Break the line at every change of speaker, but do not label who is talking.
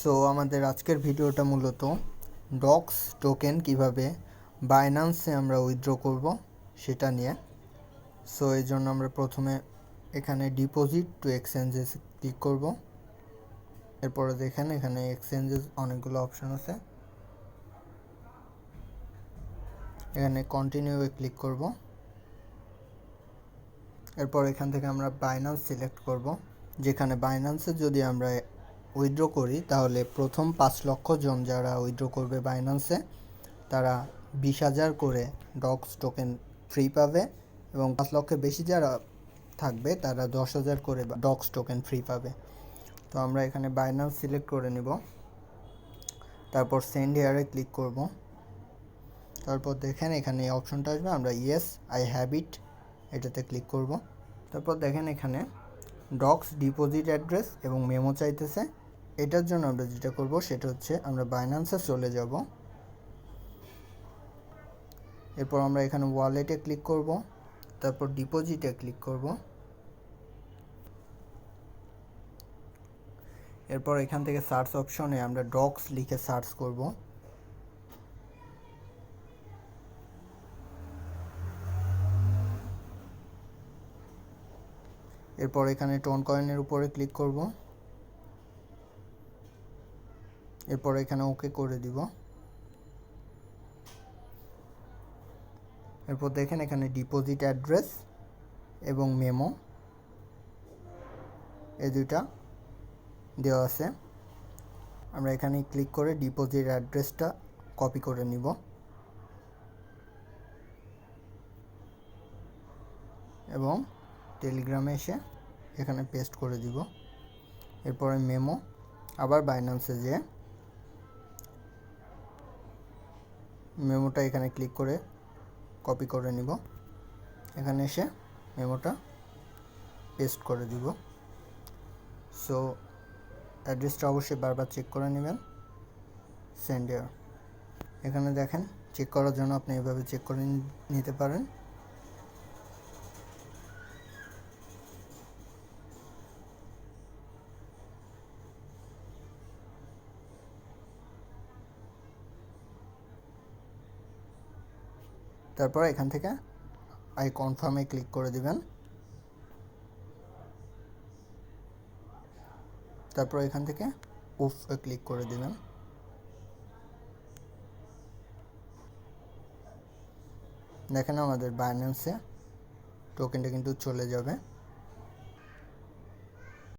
So আমাদের আজকের ভিডিওটা মূলত ডক্স টোকেন কিভাবে বাইন্যান্সে আমরা উইথড্র করব সেটা নিয়ে। সো এই জন্য আমরা প্রথমে এখানে ডিপোজিট টু এক্সচেঞ্জেস ক্লিক করব। এরপরে দেখেন এখানে এক্সচেঞ্জেস অনেকগুলো অপশন আছে, এখানে কন্টিনিউয়ে ক্লিক করব। এরপর এখান থেকে আমরা বাইন্যান্স সিলেক্ট করব। যেখানে বাইন্যান্সে যদি আমরা উইথড্র করি তাহলে প্রথম 5 লক্ষ জন যারা উইথড্র করবে বাইন্যান্সে তারা 20,000 করে ডক্স টোকেন ফ্রি পাবে, এবং 5 লক্ষের বেশি যারা থাকবে তারা 10,000 করে ডক্স টোকেন ফ্রি পাবে। তো আমরা এখানে বাইন্যান্স সিলেক্ট করে নিব, তারপর সেন্ড হেয়ারে ক্লিক করব। তারপর দেখেন এখানে এই অপশনটা আসবে, আমরা ইয়েস আই হ্যাভ ইট এটাতে ক্লিক করব। তারপর দেখেন এখানে ডক্স ডিপোজিট অ্যাড্রেস এবং মেমো চাইতেছে। এটার জন্য আমরা যেটা করব সেটা হচ্ছে আমরা বাইন্যান্সে চলে যাব। এরপর আমরা এখানে ওয়ালেটে ক্লিক করব, তারপর ডিপোজিটে ক্লিক করব। এরপর এখান থেকে সার্চ অপশনে আমরা ডক্স লিখে সার্চ করব। এরপর এখানে টোন কয়েনের উপরে ক্লিক করব। এরপর এখানে ওকে করে দিব। এরপর দেখেন এখানে ডিপোজিট অ্যাড্রেস এবং মেমো এই দুইটা দেওয়া আছে। আমরা এখানে ক্লিক করে ডিপোজিট অ্যাড্রেসটা কপি করে নিব এবং টেলিগ্রামে এসে এখানে পেস্ট করে দিব। এরপরে মেমো আবার বাইন্যান্সে যেয়ে মেমোটা এখানে ক্লিক করে কপি করে নিব, এখানে এসে মেমোটা পেস্ট করে দিব। সো অ্যাড্রেসটা অবশ্যই বারবার চেক করে নেবেন। সেন্ড হেয়ার এখানে দেখেন, চেক করার জন্য আপনি এভাবে চেক করে নিতে পারেন। তারপর এখান থেকে আই কনফার্মে ক্লিক করে দিবেন। তারপর এখান থেকে উফ ক্লিক করে দিবেন। দেখেন আমাদের বাইন্যান্সে টোকেনটা কিন্তু চলে যাবে।